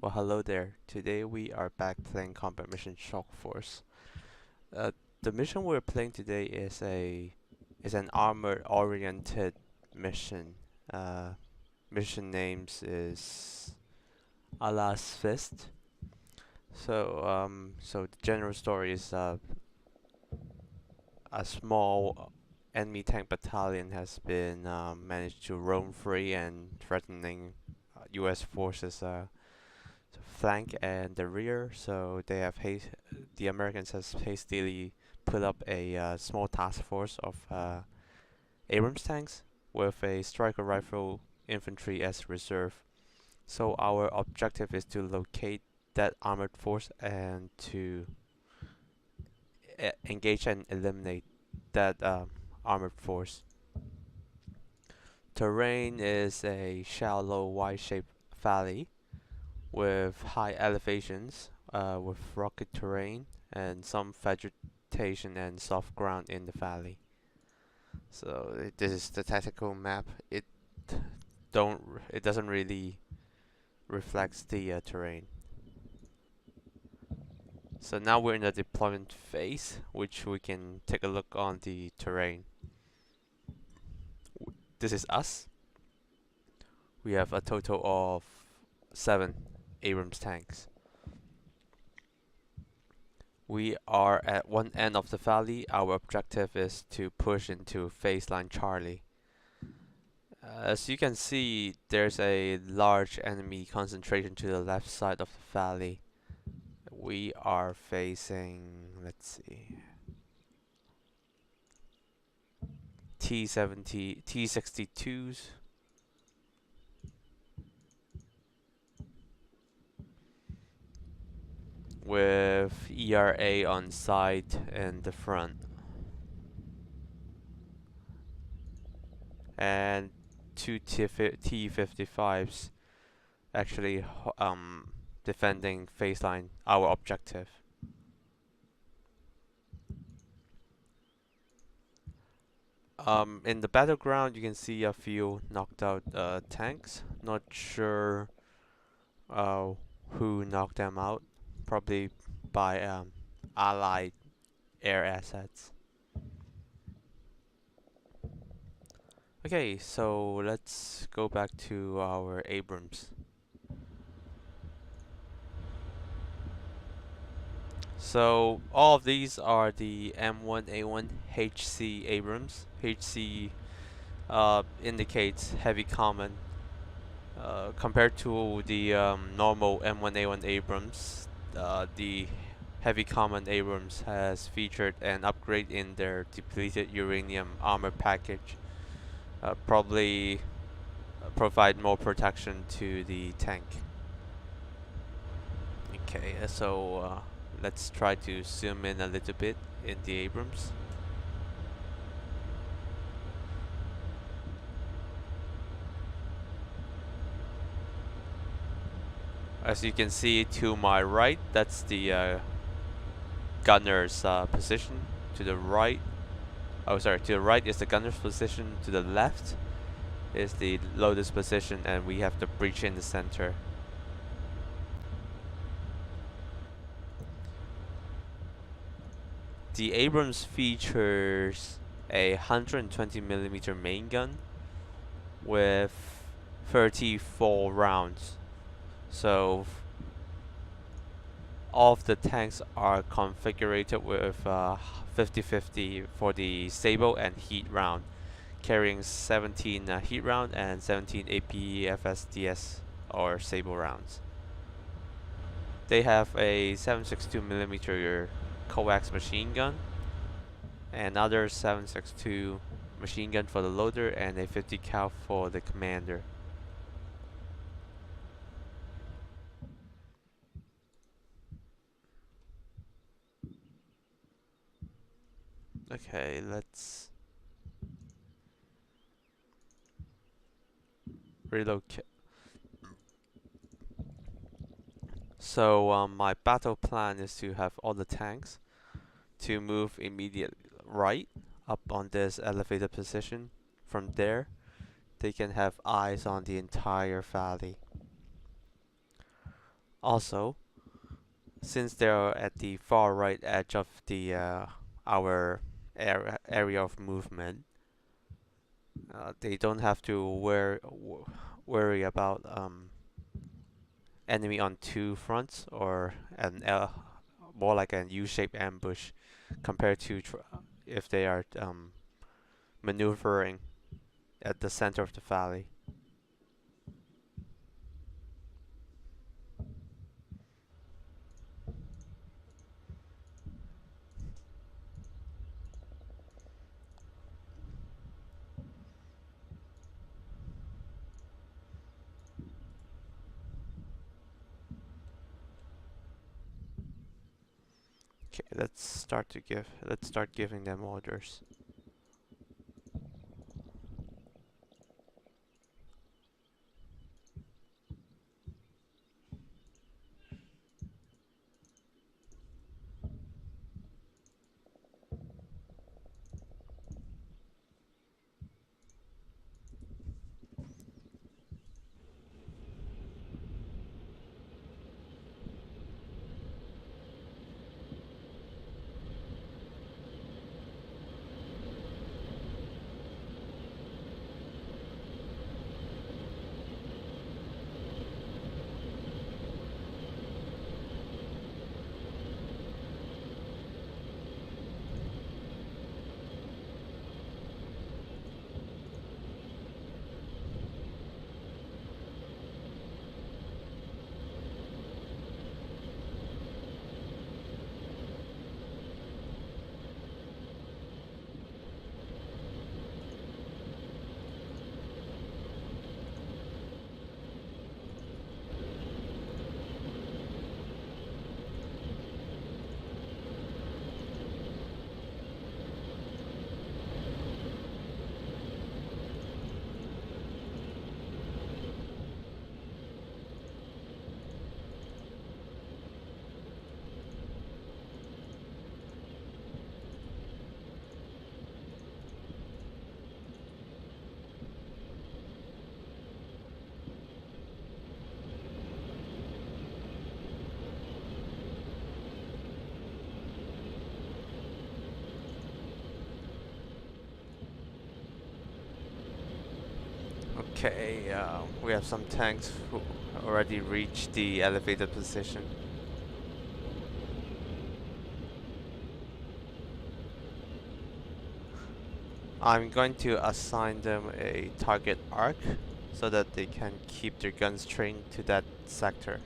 Well, hello there. Today we are back playing Combat Mission Shock Force. Uh, the mission we're playing today is an armor-oriented mission. Uh, mission names is Allah's Fist. So the general story is a small enemy tank battalion has been managed to roam free and threatening U.S. forces flank and the rear, so the Americans has hastily put up a small task force of Abrams tanks with a striker rifle infantry as reserve. So our objective is to locate that armored force and to engage and eliminate that armored force. Terrain is a shallow Y-shaped valley with high elevations, with rocky terrain and some vegetation and soft ground in the valley. So this is the tactical map. It doesn't really reflect the terrain. So now we're in the deployment phase, which we can take a look on the terrain. This is us. We have a total of 7 Abrams tanks. We are at one end of the valley. Our objective is to push into phase line Charlie. As you can see, there's a large enemy concentration to the left side of the valley. We are facing, let's see, T-72s. With ERA on side and the front. And 2 T-55s actually defending phase line, our objective. In the battleground, you can see a few knocked out tanks. Not sure who knocked them out. Probably by Allied air assets. Okay, so let's go back to our Abrams. So all of these are the M1a1 Hc Abrams. Hc indicates heavy common. Compared to the normal M1a1 Abrams, the heavy common Abrams has featured an upgrade in their depleted uranium armor package. Probably provide more protection to the tank. Okay, so let's try to zoom in a little bit in the Abrams. As you can see to my right, that's the gunner's position. To the right, oh sorry, to the right is the gunner's position. To the left is the loader's position, and we have the breach in the center. The Abrams features a 120mm main gun with 34 rounds. So all of the tanks are configured with 50-50 for the Sable and Heat round, carrying 17 Heat round and 17 APFSDS or Sable rounds. They have a 7.62mm coax machine gun, another 7.62 machine gun for the loader, and a 50 cal for the commander. Okay, let's relocate. So my battle plan is to have all the tanks to move immediately right up on this elevated position. From there, they can have eyes on the entire valley. Also, since they're at the far right edge of the our area of movement, they don't have to worry about enemy on two fronts or more like an U-shaped ambush compared to if they are maneuvering at the center of the valley. Okay, let's start giving them orders. Okay, we have some tanks who already reached the elevated position. I'm going to assign them a target arc so that they can keep their guns trained to that sector.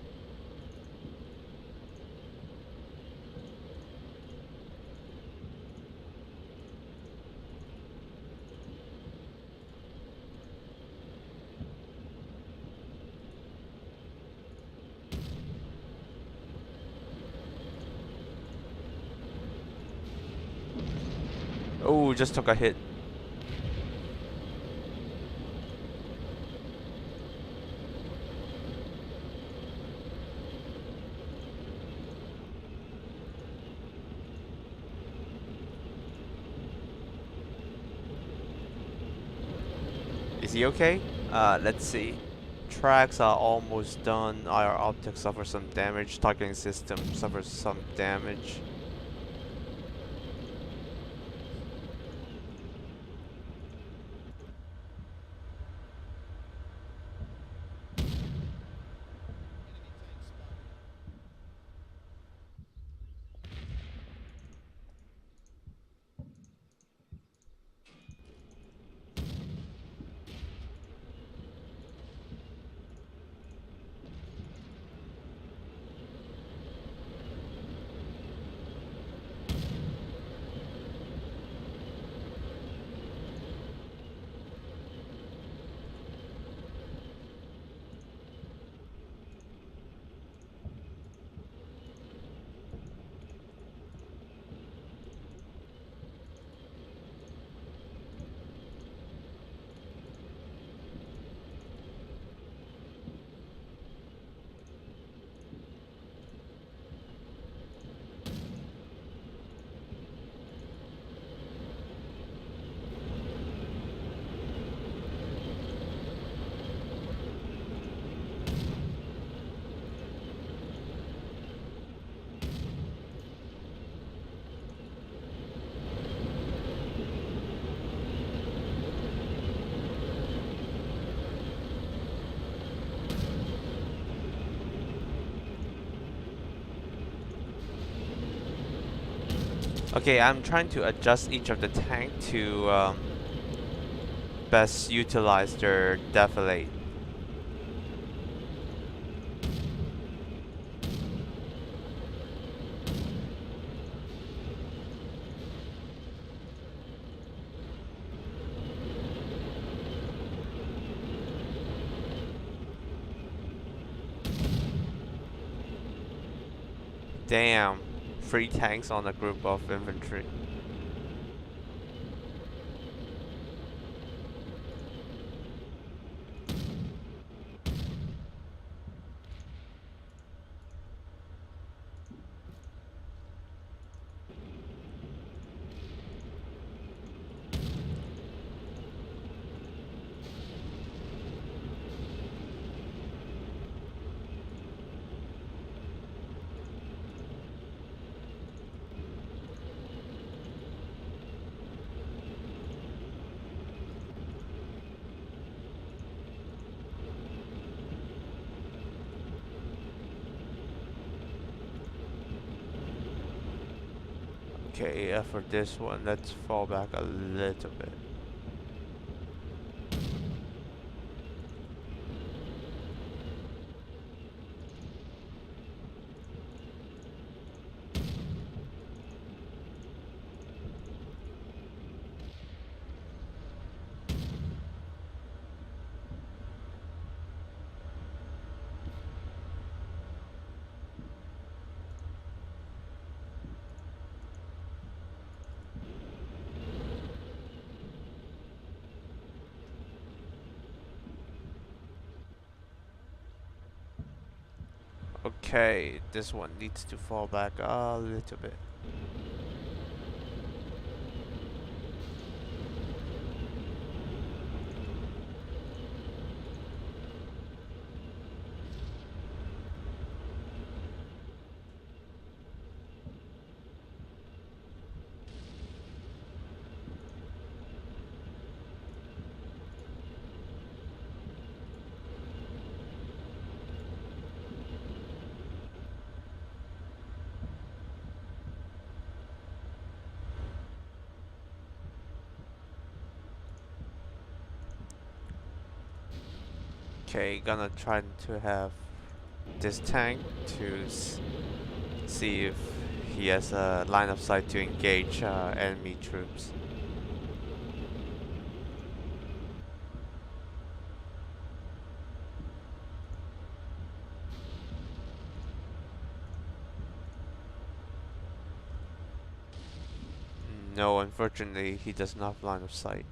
Oh, just took a hit. Is he okay? Let's see. Tracks are almost done. Our optics suffer some damage. Targeting system suffers some damage. Okay, I'm trying to adjust each of the tank to best utilize their defilade. Damn, 3 tanks on a group of infantry. Okay, for this one, let's fall back a little bit. Okay, this one needs to fall back a little bit. Okay, gonna try to have this tank to see if he has a line of sight to engage enemy troops. No, unfortunately, he does not have line of sight.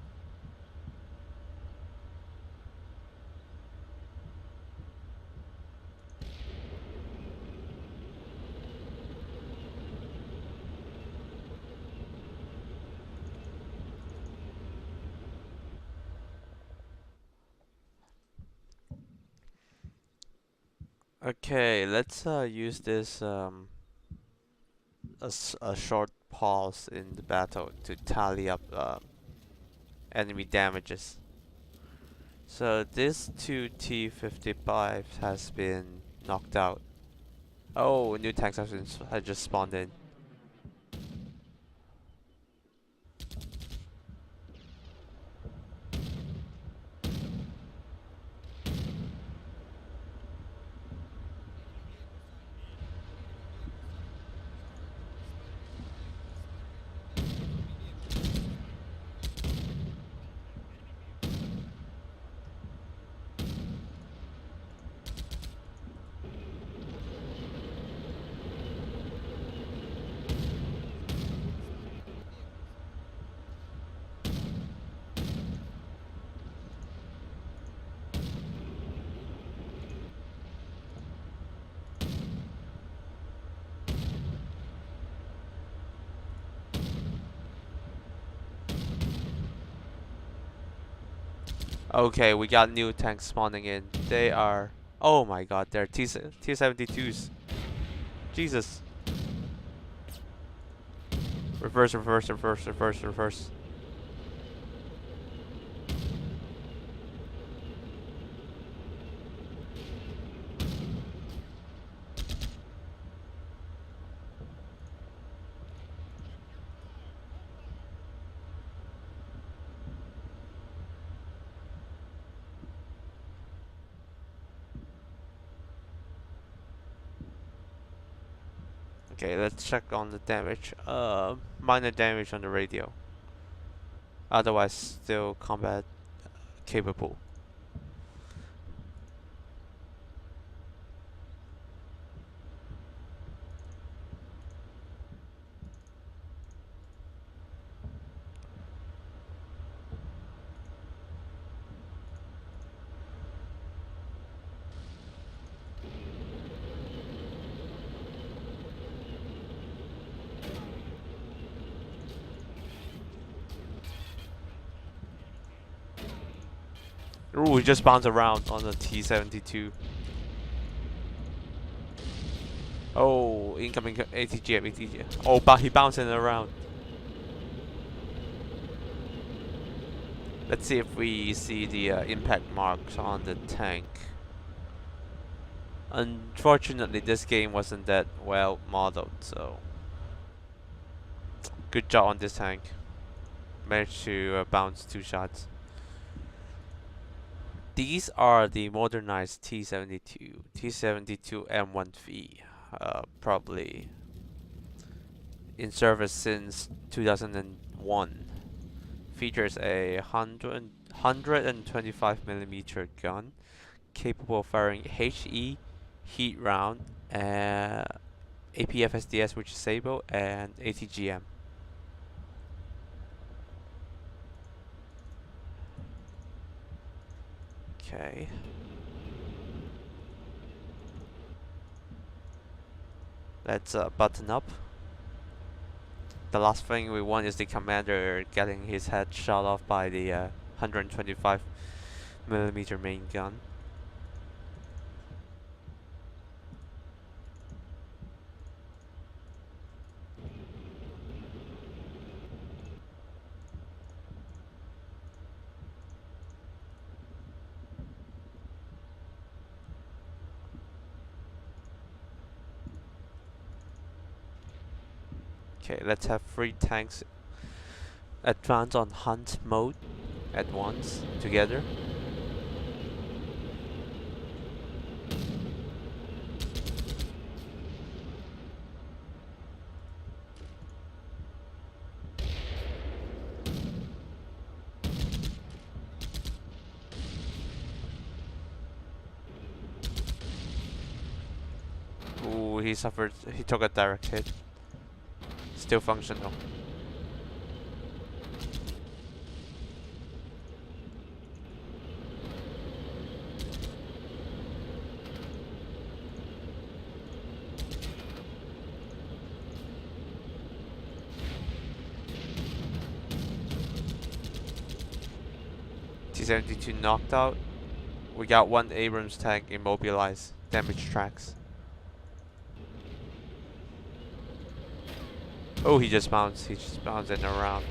Okay, let's use this a short pause in the battle to tally up enemy damages. So this 2 T-55 has been knocked out. Oh, new tanks have just spawned in. Okay, we got new tanks spawning in. They are... Oh my god, they're T-72s. Jesus. Reverse, reverse, reverse, reverse, reverse. Okay, let's check on the damage. Minor damage on the radio. Otherwise, still combat capable. Ooh, he just bounced around on the T-72. Oh, incoming ATGM. Oh, but he bouncing around. Let's see if we see the impact marks on the tank. Unfortunately, this game wasn't that well modeled, so good job on this tank. Managed to bounce 2 shots. These are the modernized T-72, T-72 M1V, probably in service since 2001. Features a 125mm gun, capable of firing HE, heat round, APFSDS, which is Sable, and ATGM. Okay. Let's button up. The last thing we want is the commander getting his head shot off by the 125mm main gun. Okay, let's have 3 tanks advance on hunt mode at once together. Ooh, he took a direct hit. Still functional. T-72 knocked out. We got 1 Abrams tank immobilized. Damage tracks. Oh, he just bounced. He just bounced in around.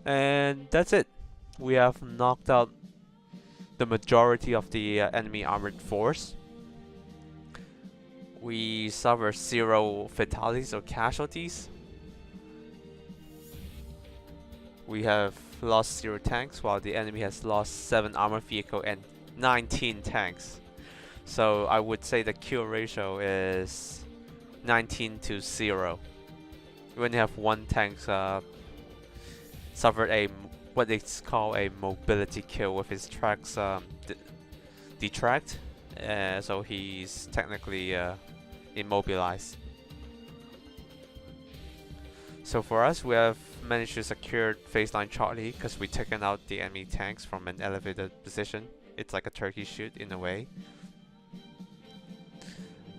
And that's it. We have knocked out the majority of the enemy armored force. We suffer 0 fatalities or casualties. We have lost 0 tanks, while the enemy has lost 7 armored vehicle and 19 tanks. So I would say the kill ratio is 19 to 0. We only have 1 tank suffered a what it's called a mobility kill with his tracks detract, so he's technically immobilized. So for us, we have managed to secure phase line Charlie because we've taken out the enemy tanks from an elevated position. It's like a turkey shoot in a way.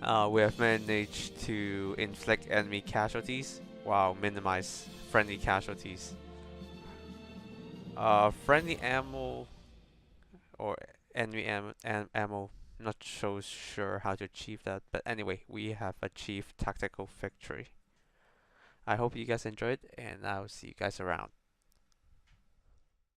We have managed to inflict enemy casualties while minimize friendly casualties. Friendly ammo or enemy ammo, not so sure how to achieve that, but anyway, we have achieved tactical victory. I hope you guys enjoyed, and I'll see you guys around.